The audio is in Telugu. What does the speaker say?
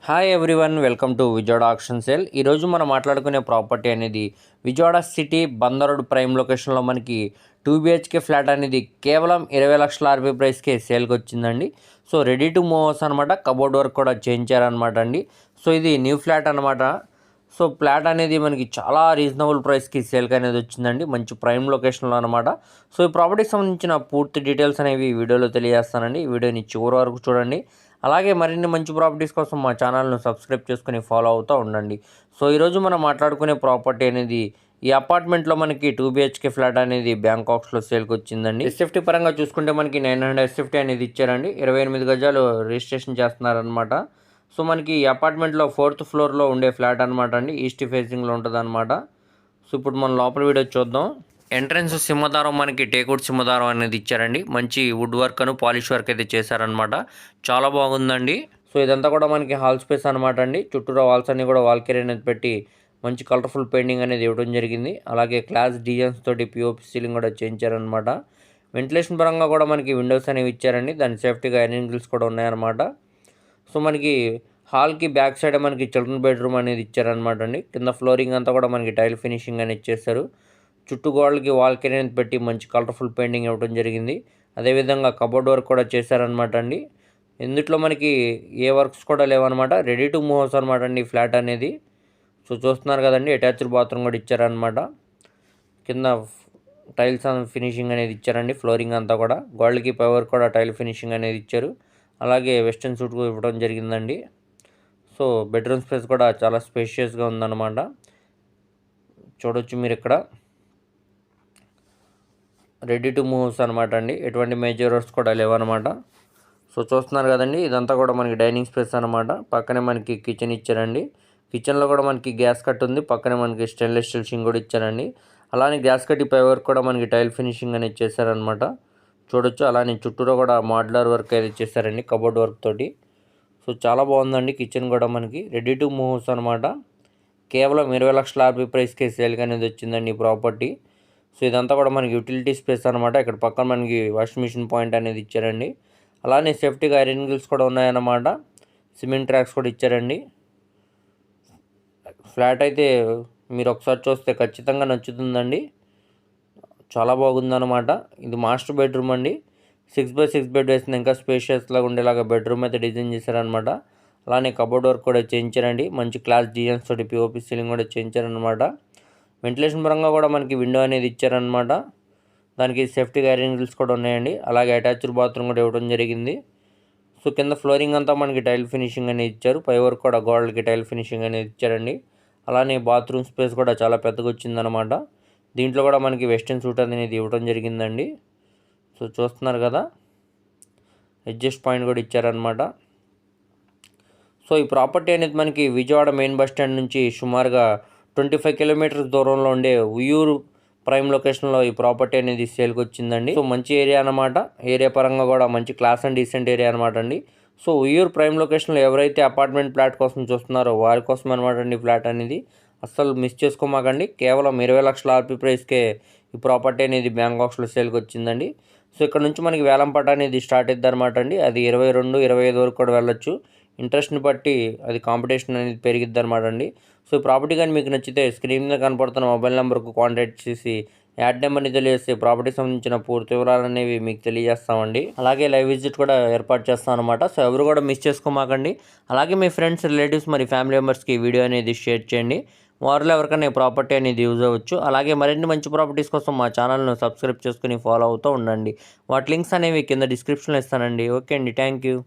Hi everyone, welcome to Vijayawada auction sale. ఈరోజు మనం మాట్లాడుకునే ప్రాపర్టీ అనేది Vijayawada city Bandar road prime లొకేషన్లో మనకి 2 BHK ఫ్లాట్ అనేది కేవలం 20 లక్షల ఆర్బీ ప్రైస్కే సేల్కి వచ్చిందండి. So ready to move house అనమాట. కబోర్డ్ వర్క్ కూడా చేయించారనమాట అండి. సో ఇది న్యూ ఫ్లాట్ అనమాట. సో ఫ్లాట్ అనేది మనకి చాలా రీజనబుల్ ప్రైస్కి సేల్కి అనేది వచ్చిందండి, మంచి ప్రైమ్ లొకేషన్లో అనమాట. సో ఈ ప్రాపర్టీకి సంబంధించిన పూర్తి డీటెయిల్స్ అనేవి వీడియోలో తెలియజేస్తానండి. వీడియోని చివరి వరకు చూడండి. అలాగే మరిన్ని మంచి ప్రాపర్టీస్ కోసం మా ఛానల్ను సబ్స్క్రైబ్ చేసుకుని ఫాలో అవుతూ ఉండండి. సో ఈరోజు మనం మాట్లాడుకునే ప్రాపర్టీ అనేది ఈ అపార్ట్మెంట్లో మనకి 2 BHK ఫ్లాట్ అనేది బ్యాంకాక్స్లో సేల్కి వచ్చిందండి. ఎస్ఎఫ్టీ పరంగా చూసుకుంటే మనకి 900 ఎస్ఎఫ్టీ అనేది ఇచ్చారండి. 28 గజాలు రిజిస్ట్రేషన్ చేస్తున్నారనమాట. సో మనకి ఈ అపార్ట్మెంట్లో 4th ఫ్లోర్లో ఉండే ఫ్లాట్ అనమాట అండి. ఈస్ట్ ఫేసింగ్లో ఉంటుంది అనమాట. సో ఇప్పుడు మనం లోపల వీడియో చూద్దాం. ఎంట్రన్స్ సింహదారం మనకి టేకుడ్ సింహదారం అనేది ఇచ్చారండి. మంచి వుడ్ వర్క్ అను పాలిష్ వర్క్ అయితే చేశారనమాట. చాలా బాగుందండి. సో ఇదంతా కూడా మనకి హాల్ స్పేస్ అనమాట అండి. చుట్టూరా వాల్స్ అన్ని కూడా వాల్ కెరీ అనేది పెట్టి మంచి కలర్ఫుల్ పెయింటింగ్ అనేది ఇవ్వడం జరిగింది. అలాగే క్లాస్ డిజైన్స్ తోటి పిఓపి సీలింగ్ కూడా చేయించారనమాట. వెంటిలేషన్ పరంగా కూడా మనకి విండోస్ అనేవి ఇచ్చారండి. దాని సేఫ్టీగా ఐరన్ గ్రిల్స్ కూడా ఉన్నాయన్నమాట. సో మనకి హాల్కి బ్యాక్ సైడ్ మనకి చిల్డ్రన్ బెడ్రూమ్ అనేది ఇచ్చారనమాట అండి. కింద ఫ్లోరింగ్ అంతా కూడా మనకి టైల్ ఫినిషింగ్ అనేది ఇచ్చేస్తారు. చుట్టూ గోడలకి వాల్ కెరీ అనేది పెట్టి మంచి కలర్ఫుల్ పెయింటింగ్ ఇవ్వడం జరిగింది. అదేవిధంగా కబోర్డ్ వర్క్ కూడా చేశారనమాట అండి. ఇందులో మనకి ఏ వర్క్స్ కూడా లేవన్నమాట. రెడీ టు మూవ్ హౌస్ అనమాట అండి ఫ్లాట్ అనేది. సో చూస్తున్నారు కదండి, అటాచ్డ్ బాత్రూమ్ కూడా ఇచ్చారనమాట. కింద టైల్స్ ఫినిషింగ్ అనేది ఇచ్చారండి. ఫ్లోరింగ్ అంతా కూడా గోడలకి పవర్ కూడా టైల్ ఫినిషింగ్ అనేది ఇచ్చారు. అలాగే వెస్టర్న్ సూట్ ఇవ్వడం జరిగిందండి. సో బెడ్రూమ్ స్పేస్ కూడా చాలా స్పేషియస్గా ఉందన్నమాట. చూడొచ్చు మీరు ఇక్కడ. రెడీ టు మూవ్స్ అనమాట అండి. ఎటువంటి మేజర్ వర్క్స్ కూడా లేవన్నమాట. సో చూస్తున్నారు కదండి, ఇదంతా కూడా మనకి డైనింగ్ స్పేస్ అనమాట. పక్కనే మనకి కిచెన్ ఇచ్చారండి. కిచెన్లో కూడా మనకి గ్యాస్ కట్ ఉంది. పక్కనే మనకి స్టెయిన్లెస్ స్టీల్ షింక్ కూడా ఇచ్చారండి. అలానే గ్యాస్ కట్టి పై వర్క్ కూడా మనకి టైల్ ఫినిషింగ్ అనేది చేశారనమాట. చూడొచ్చు. అలానే చుట్టూలో కూడా మాడ్యులర్ వర్క్ అయితే చేశారండి కబోర్డ్ వర్క్ తోటి. సో చాలా బాగుందండి. కిచెన్ కూడా మనకి రెడీ టు మూవ్స్ అనమాట. కేవలం 20 లక్షల ఆర్బీ ప్రైస్కి సేల్కి అనేది వచ్చిందండి ఈ ప్రాపర్టీ. సో ఇదంతా కూడా మనకి యూటిలిటీ స్పేస్ అనమాట. ఇక్కడ పక్కన మనకి వాషింగ్ మిషన్ పాయింట్ అనేది ఇచ్చారండి. అలానే సేఫ్టీగా ఐరన్ గ్రిల్స్ కూడా ఉన్నాయన్నమాట. సిమెంట్ ట్రాక్స్ కూడా ఇచ్చారండి. ఫ్లాట్ అయితే మీరు ఒకసారి చూస్తే ఖచ్చితంగా నచ్చుతుందండి. చాలా బాగుందన్నమాట. ఇది మాస్టర్ బెడ్రూమ్ అండి. 6x6 బెడ్ వేసింది. ఇంకా స్పేషియస్గా ఉండేలాగా బెడ్రూమ్ అయితే డిజైన్ చేశారనమాట. అలానే కబోర్డ్ వర్క్ కూడా చేయించారండి. మంచి క్లాస్ డిజైన్స్ తోటి పిఓపి సీలింగ్ కూడా చేయించారనమాట. వెంటిలేషన్ పరంగా కూడా మనకి విండో అనేది ఇచ్చారనమాట. దానికి సేఫ్టీగా ఐరన్ గ్రిల్స్ కూడా ఉన్నాయండి. అలాగే అటాచ్డ్ బాత్రూమ్ కూడా ఇవ్వడం జరిగింది. సో కింద ఫ్లోరింగ్ అంతా మనకి టైల్ ఫినిషింగ్ అనేది ఇచ్చారు. పై వరకు కూడా గోడలకి టైల్ ఫినిషింగ్ అనేది ఇచ్చారండి. అలానే బాత్రూమ్ స్పేస్ కూడా చాలా పెద్దగా వచ్చిందనమాట. దీంట్లో కూడా మనకి వెస్టర్న్ సూట్ అనేది ఇవ్వడం జరిగిందండి. సో చూస్తున్నారు కదా, అడ్జస్ట్ పాయింట్ కూడా ఇచ్చారనమాట. సో ఈ ప్రాపర్టీ అనేది మనకి విజయవాడ మెయిన్ బస్ స్టాండ్ నుంచి సుమారుగా 25 కిలోమీటర్స్ దూరంలో ఉండే ఉయ్యూరు ప్రైమ్ లొకేషన్లో ఈ ప్రాపర్టీ అనేది సేల్కి వచ్చిందండి. సో మంచి ఏరియా అనమాట. ఏరియా పరంగా కూడా మంచి క్లాస్ అండ్ డీసెంట్ ఏరియా అనమాట అండి. సో ఉయ్యూరు ప్రైమ్ లొకేషన్లో ఎవరైతే అపార్ట్మెంట్ ఫ్లాట్ కోసం చూస్తున్నారో వారి కోసం అనమాట అండి ఫ్లాట్ అనేది. అస్సలు మిస్ చేసుకోమాకండి. కేవలం 20 లక్షల ఆర్పీ ప్రైస్కే ఈ ప్రాపర్టీ అనేది బ్యాంకాక్స్లో సేల్కి వచ్చిందండి. సో ఇక్కడ నుంచి మనకి వేలంపాట అనేది స్టార్ట్ అవుతుంది అనమాట అండి. అది 22, 25 వరకు కూడా వెళ్ళొచ్చు. ఇంట్రెస్ట్ని బట్టి అది కాంపిటీషన్ అనేది పెరిగిద్ది అనమాట అండి. సో ఈ ప్రాపర్టీ కానీ మీకు నచ్చితే స్క్రీన్ మీద కనపడుతున్న మొబైల్ నెంబర్కు కాంటాక్ట్ చేసి యాడ్ నెంబర్ని తెలియజేస్తే ప్రాపర్టీకి సంబంధించిన పూర్తి వివరాలు అనేవి మీకు తెలియజేస్తామండి. అలాగే లైవ్ విజిట్ కూడా ఏర్పాటు చేస్తాం అనమాట. సో ఎవరు కూడా మిస్ చేసుకోమాకండి. అలాగే మీ ఫ్రెండ్స్, రిలేటివ్స్, మరి ఫ్యామిలీ మెంబర్స్కి వీడియో అనేది షేర్ చేయండి. వారిలో ఎవరికైనా ప్రాపర్టీ అనేది యూజ్ అవ్వచ్చు. అలాగే మరిన్ని మంచి ప్రాపర్టీస్ కోసం మా ఛానల్ను సబ్స్క్రైబ్ చేసుకుని ఫాలో అవుతూ ఉండండి. వాటి లింక్స్ అనేవి కింద డిస్క్రిప్షన్లో ఇస్తానండి. ఓకే అండి, థ్యాంక్ యూ.